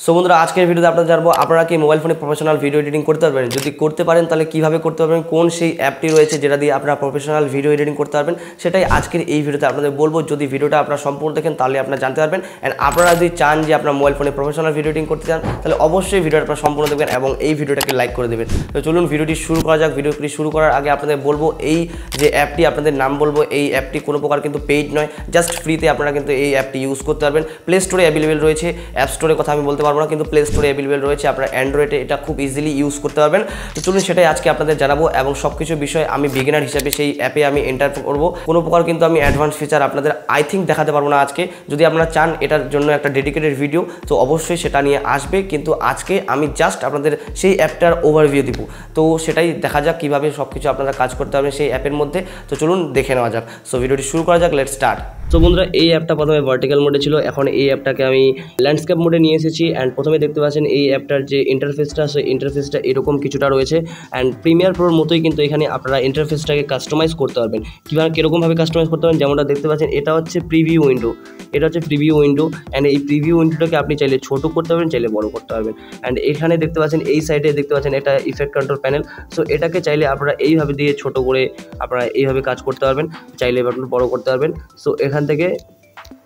So বন্ধুরা আজকের ভিডিওতে আপনারা জানবো আপনারা কি মোবাইল ফোনে প্রফেশনাল ভিডিও এডিটিং করতে পারবেন, যদি করতে পারেন তাহলে কিভাবে করতে পারবেন, কোন সেই অ্যাপটি রয়েছে যেটা দিয়ে আপনারা প্রফেশনাল ভিডিও এডিটিং করতে পারবেন, সেটাই আজকের এই ভিডিওতে আপনাদের বলবো। যদি ভিডিওটা আপনারা সম্পূর্ণ দেখেন তাহলে আপনারা জানতে পারবেন। অ্যান্ড আপনারা যদি চান যে আপনার মোবাইল ফোনে প্রফেশনাল ভিডিও এডিটিং করতে চান তাহলে অবশ্যই ভিডিওটা আপনারা সম্পূর্ণ দেখবেন এবং এই ভিডিওটাকে লাইক করে দেবেন। তো চলুন ভিডিওটি শুরু করা যাক। ভিডিওটি শুরু করার আগে আপনাদের বলবো এই যে অ্যাপটি আপনাদের নাম বলবো, এই অ্যাপটি কোনো প্রকার কিন্তু পেইড নয়, জাস্ট ফ্রিতে আপনারা কিন্তু এই অ্যাপটি ইউজ করতে পারবেন। প্লে স্টোরে অ্যাভেলেবেল রয়েছে, অ্যাপ স্টোরের কথা আমি বলতে পারবো না, কিন্তু প্লে স্টোরে অ্যাভেলেবেল রয়েছে। আপনার অ্যান্ড্রয়েডে এটা খুব ইজিলি ইউজ করতে পারবেন। তো চলুন সেটাই আজকে আপনাদের জানাবো এবং সব কিছু বিষয় আমি বিগিনার হিসেবে সেই অ্যাপে আমি এন্টার করবো। কোনো প্রকার কিন্তু আমি অ্যাডভান্স ফিচার আপনাদের আই থিঙ্ক দেখাতে পারবো না আজকে। যদি আপনারা চান এটার জন্য একটা ডেডিকেটেড ভিডিও তো অবশ্যই সেটা নিয়ে আসবে, কিন্তু আজকে আমি জাস্ট আপনাদের সেই অ্যাপটার ওভারভিউ দিব। তো সেটাই দেখা যাক কীভাবে সব কিছু আপনারা কাজ করতে পারবেন সেই অ্যাপের মধ্যে। তো চলুন দেখে নেওয়া যাক। সো ভিডিওটি শুরু করা যাক, লেটস স্টার্ট। তো বন্ধুরা এই অ্যাপটা প্রথমে ভার্টিক্যাল মোডে ছিল, এখন এই অ্যাপটাকে আমি ল্যান্ডস্কেপ মোডে নিয়ে এসেছি। অ্যান্ড প্রথমে দেখতে পাচ্ছেন এই অ্যাপটার যে ইন্টারফেসটা, সেই ইন্টারফেসটা এরকম কিছুটা রয়েছে। অ্যান্ড প্রিমিয়ার প্রোর মতোই কিন্তু এখানে আপনারা ইন্টারফেসটাকে কাস্টমাইজ করতে পারবেন। কীভাবে কীরকমভাবে কাস্টমাইজ করতে পারবেন, যেমনটা দেখতে পাচ্ছেন এটা হচ্ছে প্রিভিউ উইন্ডো, এটা হচ্ছে প্রিভিউ উইন্ডো। অ্যান্ড এই প্রিভিউ উইন্ডোটাকে আপনি চাইলে ছোটো করতে পারবেন, চাইলে বড় করতে পারবেন। অ্যান্ড এখানে দেখতে পাচ্ছেন এই সাইডে দেখতে পাচ্ছেন এটা ইফেক্ট কন্ট্রোল প্যানেল। সো এটাকে চাইলে আপনারা এইভাবে দিয়ে ছোটো করে আপনারা এইভাবে কাজ করতে পারবেন, চাইলে এবার বড় করতে পারবেন। সো এখান থেকে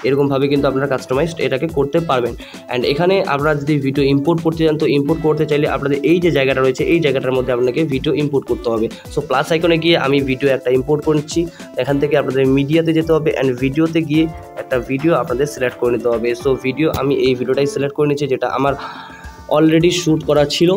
এরকমভাবে কিন্তু আপনারা কাস্টমাইজড এটাকে করতে পারবেন। অ্যান্ড এখানে আপনারা যদি ভিডিও ইম্পোর্ট করতে চান তো ইম্পোর্ট করতে চাইলে আপনাদের এই যে জায়গাটা রয়েছে এই জায়গাটার মধ্যে আপনাকে ভিডিও ইম্পোর্ট করতে হবে। সো প্লাস আইকনে গিয়ে আমি ভিডিও একটা ইম্পোর্ট করছি, এখান থেকে আপনাদের মিডিয়াতে যেতে হবে। অ্যান্ড ভিডিওতে গিয়ে একটা ভিডিও আপনাদের সিলেক্ট করে নিতে হবে। সো ভিডিও আমি এই ভিডিওটাই সিলেক্ট করে নিচ্ছি, যেটা আমার অলরেডি শ্যুট করা ছিল।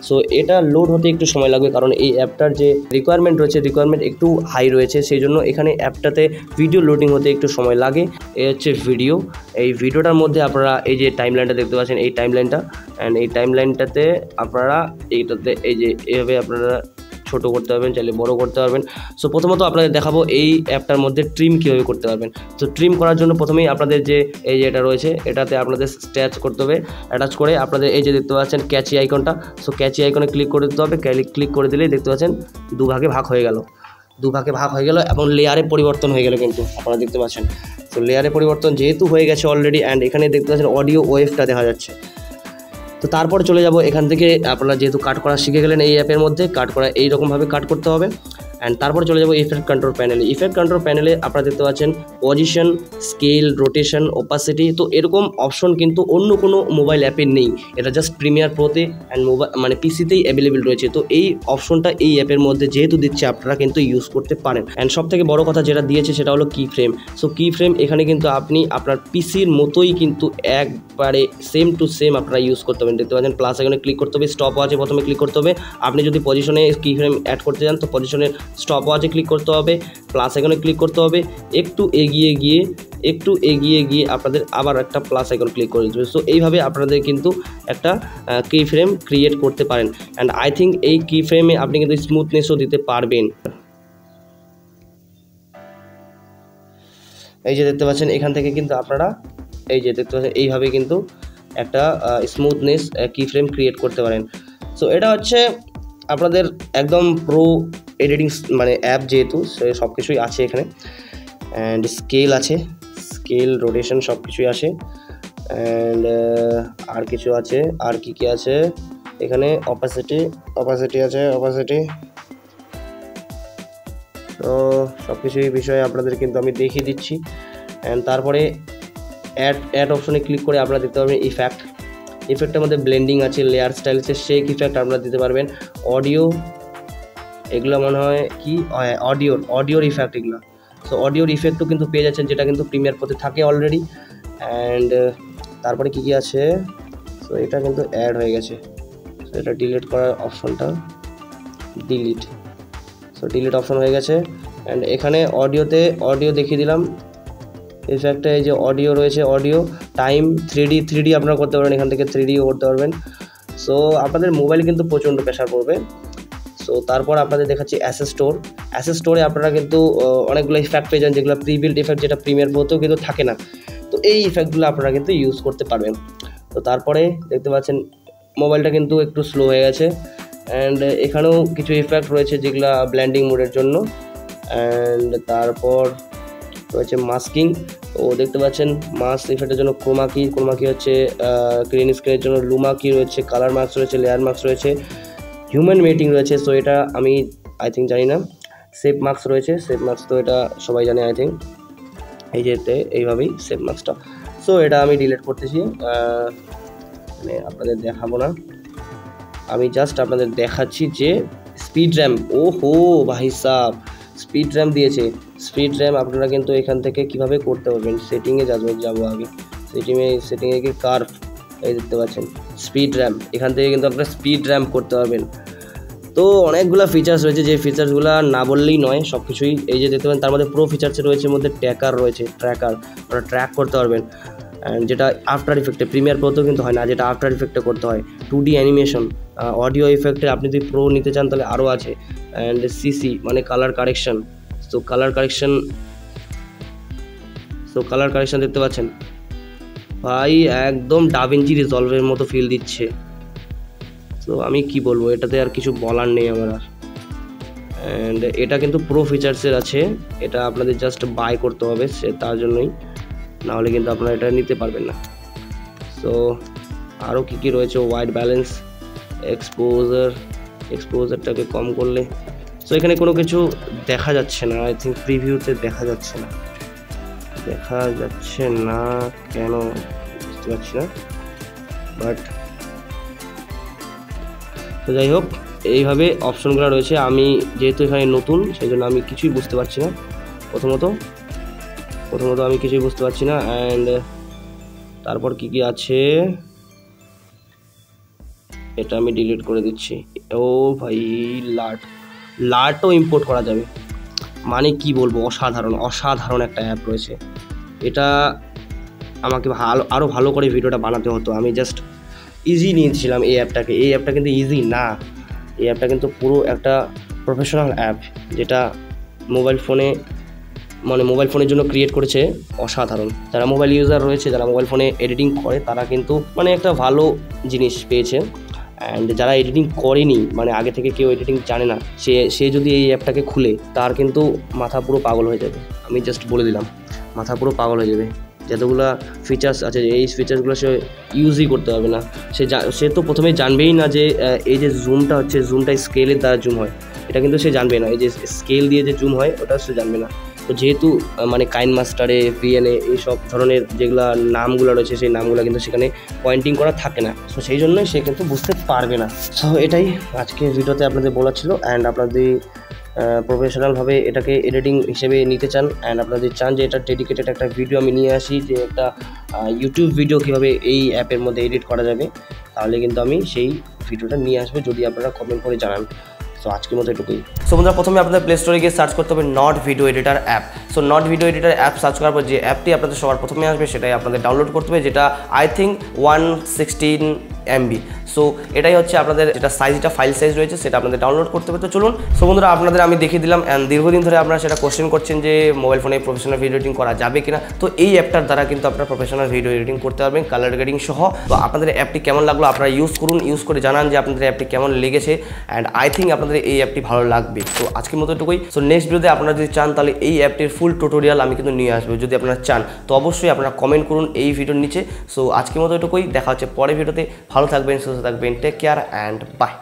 সো এটা লোড হতে একটু সময় লাগবে, কারণ এই অ্যাপটার যে রিকোয়ারমেন্ট রয়েছে রিকোয়ারমেন্ট একটু হাই রয়েছে, সেই জন্য এখানে অ্যাপটাতে ভিডিও লোডিং হতে একটু সময় লাগে। এই হচ্ছে ভিডিও, এই ভিডিওটার মধ্যে আপনারা এই যে টাইমলাইনটা দেখতে পাচ্ছেন এই টাইমলাইনটা, অ্যান্ড এই টাইমলাইনটাতে আপনারা এইটাতে এই যে এইভাবে আপনারা ছোটো করতে পারবেন, চাইলে বড় করতে পারবেন। সো প্রথমত আপনাদের দেখাবো এই অ্যাপটার মধ্যে ট্রিম কীভাবে করতে পারবেন। তো ট্রিম করার জন্য প্রথমেই আপনাদের যে এই যে এটা রয়েছে এটাতে আপনাদের স্ট্যাচ করতে হবে। অ্যাটাচ করে আপনাদের এই যে দেখতে পাচ্ছেন ক্যাচি আইকনটা, সো ক্যাচি আইকনে ক্লিক করে দিতে হবে। ক্লিক করে দিলেই দেখতে পাচ্ছেন দুভাগে ভাগ হয়ে গেল, এবং লেয়ারে পরিবর্তন হয়ে গেল কিন্তু আপনারা দেখতে পাচ্ছেন। তো লেয়ারে পরিবর্তন যেহেতু হয়ে গেছে অলরেডি, অ্যান্ড এখানে দেখতে পাচ্ছেন অডিও ওয়েভটা দেখা যাচ্ছে। তো তারপর চলে যাব এখান থেকে, আপনারা যেহেতু কাট করা শিখে গেলেন এই অ্যাপের মধ্যে, কাট করা এইরকমভাবে কাট করতে হবে। অ্যান্ড তারপর চলে যাব ইফেক্ট কন্ট্রোল প্যানেলে। ইফেক্ট কন্ট্রোল প্যানেলে আপনারা দেখতে পাচ্ছেন পজিশন, স্কেল, রোটেশন, ওপাসিটি। তো এরকম অপশন কিন্তু অন্য কোনো মোবাইল অ্যাপে নেই, এটা জাস্ট প্রিমিয়ার প্রোতে অ্যান্ড মোবাইল মানে পিসিতেই অ্যাভেলেবেল রয়েছে। তো এই অপশনটা এই অ্যাপের মধ্যে যেহেতু দিচ্ছে আপনারা কিন্তু ইউজ করতে পারেন। অ্যান্ড সব থেকে বড় কথা যেটা দিয়েছে সেটা হলো কি ফ্রেম। সো কি ফ্রেম এখানে কিন্তু আপনি আপনার পিসির মতোই কিন্তু একবারে সেম টু সেম আপনারা ইউজ করতে পারেন। দেখতে পাচ্ছেন প্লাস এখানে ক্লিক করতে হবে, স্টপ ওয়াচে প্রথমে ক্লিক করতে হবে। আপনি যদি পজিশনে কি ফ্রেম অ্যাড করতে চান তো পজিশনের স্টপ ওয়াচে ক্লিক করতে হবে, প্লাস আইকনে ক্লিক করতে হবে, একটু এগিয়ে গিয়ে আপনাদের আবার একটা প্লাস আইকন ক্লিক করে দিতে হবে। সো এইভাবে আপনাদের কিন্তু একটা কি ফ্রেম ক্রিয়েট করতে পারেন। অ্যান্ড আই থিঙ্ক এই কি ফ্রেমে আপনি কিন্তু স্মুথনেসও দিতে পারবেন। এই যে দেখতে পাচ্ছেন এখান থেকে কিন্তু আপনারা এই যে দেখতে পাচ্ছেন এইভাবে কিন্তু একটা স্মুথনেস কি ফ্রেম ক্রিয়েট করতে পারেন। সো এটা হচ্ছে আপনাদের একদম প্রো এডিটিং মানে অ্যাপ, যেহেতু সব কিছুই আছে এখানে। অ্যান্ড স্কেল আছে, স্কেল, রোটেশন সব কিছুই আসে। অ্যান্ড আর কিছু আছে, আর কি আছে এখানে, অপাসিটি আছে, অপাসিটি। তো সব কিছুই বিষয়ে আপনাদের কিন্তু আমি দেখিয়ে দিচ্ছি। অ্যান্ড তারপরে অ্যাড অপশনে ক্লিক করে আপনারা দেখতে পারবেন ইফেক্টের মধ্যে ব্লেন্ডিং আছে, লেয়ার স্টাইল আছে, শেক ইফেক্ট আপনারা দিতে পারবেন। অডিও, এগুলো মনে হয় কি অডিওর ইফেক্ট এগুলো। সো অডিওর ইফেক্টও কিন্তু পেয়ে যাচ্ছেন, যেটা কিন্তু প্রিমিয়ার প্রোতে থাকে অলরেডি। অ্যান্ড তারপরে কি আছে, সো এটা কিন্তু অ্যাড হয়ে গেছে। সো এটা ডিলিট করার অপশনটা ডিলিট অপশন হয়ে গেছে। অ্যান্ড এখানে অডিও দেখিয়ে দিলাম ইফেক্টে, এই যে অডিও রয়েছে, অডিও টাইম 3D আপনারা করতে পারবেন, এখান থেকে 3Dও করতে পারবেন। সো আপনাদের মোবাইলে কিন্তু প্রচণ্ড প্রেশার পড়বে। সো তারপর আপনাদের দেখাচ্ছি অ্যাসেট স্টোরে আপনারা কিন্তু অনেকগুলো ইফেক্ট পেয়ে যান, যেগুলো প্রিবিল্ড ইফেক্ট, যেটা প্রিমিয়ার প্রোতেও কিন্তু থাকে না। তো এই ইফেক্টগুলো আপনারা কিন্তু ইউজ করতে পারবেন। তো তারপরে দেখতে পাচ্ছেন মোবাইলটা কিন্তু একটু স্লো হয়ে গেছে। অ্যান্ড এখানেও কিছু ইফেক্ট রয়েছে যেগুলো ব্লেন্ডিং মোডের জন্য। অ্যান্ড তারপর রয়েছে মাস্কিং। ও দেখতে পাচ্ছেন মাস্ক ইফেক্টের জন্য ক্রোমা কি হচ্ছে গ্রিন স্ক্রিনের জন্য লুমা কি রয়েছে, কালার মাস্ক রয়েছে, লেয়ার মাস্ক রয়েছে, হিউম্যান মেটিং রয়েছে। সো এটা আমি আই থিঙ্ক জানি না। সেফ মাস্ক রয়েছে, সেফ মাস্ক তো এটা সবাই জানে আই থিঙ্ক, এই যে এইভাবেই সেফ মাস্কটা। সো এটা আমি ডিলিট করতেছি, মানে আপনাদের দেখাবো না, আমি জাস্ট আপনাদের দেখাচ্ছি যে স্পিড র্যাম। ও হো ভাই সাব, স্পিড র্যাম দিয়েছে। স্পিড র্যাম আপনারা কিন্তু এখান থেকে কিভাবে করতে পারবেন, সেটিংয়ে যাবো আগে, সেটিংয়ে গিয়ে কার্ভ, এই দেখতে পাচ্ছেন স্পিড র্যাম, এখান থেকে কিন্তু আপনারা স্পিড র্যাম করতে পারবেন। তো অনেকগুলো ফিচার্স রয়েছে, যে ফিচার্সগুলো না বললেই নয় সব কিছুই। এই যে দেখতে পাবেন তার মধ্যে প্রো ফিচার্সে রয়েছে, মধ্যে ট্র্যাকার রয়েছে, ট্র্যাকার আপনারা ট্র্যাক করতে পারবেন, অ্যান্ড যেটা আফটার ইফেক্টে, প্রিমিয়ার প্রোতেও কিন্তু হয় না, যেটা আফটার ইফেক্টে করতে হয়। 2D অ্যানিমেশন, অডিও ইফেক্টে আপনি যদি প্রো নিতে চান তাহলে আরও আছে, অ্যান্ড সিসি মানে কালার কারেকশন। তো কালার কারেকশন দেখতে পাচ্ছেন ভাই, একদম ডাভিঞ্চি রিজলভের মতো ফিল দিচ্ছে। তো আমি কি বলবো, এটাতে আর কিছু বলার নেই আমার আর। অ্যান্ড এটা কিন্তু প্রো ফিচার্সের আছে, এটা আপনাদের জাস্ট বাই করতে হবে, সে তার জন্যই, নাহলে কিন্তু আপনারা এটা নিতে পারবেন না। সো আরও কী রয়েছে, ওয়াইড ব্যালেন্স, এক্সপোজারটাকে কম করলে। সো এখানে কোনো কিছু দেখা যাচ্ছে না, আই থিঙ্ক প্রিভিউতে দেখা যাচ্ছে না কেন বুঝতে পারছি না, বাট তো যাই হোক এইভাবে অপশনগুলো রয়েছে। আমি যেহেতু এখানে নতুন সেই জন্য আমি কিছুই বুঝতে পারছি না, প্রথমত আমি কিছুই বুঝতে পারছি না। অ্যান্ড তারপর কি আছে এটা আমি ডিলিট করে দিচ্ছি। ও ভাই লার্টও ইম্পোর্ট করা যাবে, মানে কি বলবো, অসাধারণ একটা অ্যাপ রয়েছে। এটা আমাকে আরও ভালো করে ভিডিওটা বানাতে হতো, আমি জাস্ট ইজি নিয়েছিলাম এই অ্যাপটাকে। এই অ্যাপটা কিন্তু ইজি না, এই অ্যাপটা কিন্তু পুরো একটা প্রফেশনাল অ্যাপ, যেটা মোবাইল ফোনের জন্য ক্রিয়েট করেছে। অসাধারণ, যারা মোবাইল ইউজার রয়েছে, যারা মোবাইল ফোনে এডিটিং করে, তারা কিন্তু মানে একটা ভালো জিনিস পেয়েছে। অ্যান্ড যারা এডিটিং করেনি, মানে আগে থেকে কেউ এডিটিং জানে না, সে যদি এই অ্যাপটাকে খুলে, তার কিন্তু মাথা পুরো পাগল হয়ে যাবে। আমি জাস্ট বলে দিলাম, মাথা পুরো পাগল হয়ে যাবে। যতগুলো ফিচার্স আছে, এই ফিচার্সগুলো সে ইউজই করতে পারবে না। সে তো প্রথমে জানবেই না যে এই যে জুমটা স্কেলের দ্বারা জুম হয়, এটা কিন্তু সে জানবে না। এই যে স্কেল দিয়ে যে জুম হয়, ওটা সে জানবে না। তো যেহেতু মানে কাইনমাস্টারে, ভিএনএ, এইসব ধরনের যেগুলো নামগুলো রয়েছে, সেই নামগুলো কিন্তু সেখানে পয়েন্টিং করা থাকে না। তো সেই জন্যই সে কিন্তু বুঝতে পারবে না। সো এটাই আজকের ভিডিওতে আপনাদের বলা ছিল। অ্যান্ড আপনাদের প্রফেশনালভাবে এটাকে এডিটিং হিসেবে নিতে চান, অ্যান্ড আপনাদের চান যে এটা ডেডিকেটেড একটা ভিডিও আমি নিয়ে আসি, যে একটা ইউটিউব ভিডিও কীভাবে এই অ্যাপের মধ্যে এডিট করা যাবে, তাহলে কিন্তু আমি সেই ভিডিওটা নিয়ে আসবো, যদি আপনারা কমেন্ট করে জানান। সো আজকের মতো এটুকুই। সো বন্ধুরা, প্রথমে আপনাদের প্লে স্টোরে গিয়ে সার্চ করতে হবে not video editor app. So not video editor app search করার পর যে অ্যাপটি আপনাদের সবার প্রথমে আসবে, সেটাই আপনাদের ডাউনলোড করতে হবে, যেটা আই থিঙ্ক 116 MB। সো এটাই হচ্ছে আপনাদের যেটা ফাইল সাইজ রয়েছে, সেটা আপনাদের ডাউনলোড করতে হবে। তো চলুন, সো বন্ধুরা আপনাদের আমি দেখিয়ে দিলাম। অ্যান্ড দীর্ঘদিন ধরে আপনারা সেটা কোশ্চেন করছেন যে মোবাইল ফোনে প্রফেশনাল ভিডিও এডিটিং করা যাবে কিনা। তো এই অ্যাপটার দ্বারা কিন্তু আপনারা প্রফেশনাল ভিডিও এডিটিং করতে পারবেন, কালার গ্রেডিং সহ। তো আপনাদের অ্যাপটি কেমন লাগলো আপনারা ইউজ করুন, ইউজ করে জানান যে আপনাদের অ্যাপটি কেমন লেগেছে। অ্যান্ড আই থিঙ্ক আপনাদের এই অ্যাপটি ভালো লাগবে। তো আজকের মতো এটুকুই। সো নেক্সট ভিডিওতে আপনারা যদি চান, তাহলে এই অ্যাপটির ফুল টিউটোরিয়াল আমি কিন্তু নিয়ে আসবো। যদি আপনারা চান, তো অবশ্যই আপনারা কমেন্ট করুন এই ভিডিওর নিচে। সো আজকের মতো এটুকুই, দেখা হচ্ছে পরের ভিডিওতে। ভালো থাকবেন, সুস্থ থাকবেন, টেক কেয়ার অ্যান্ড বাই।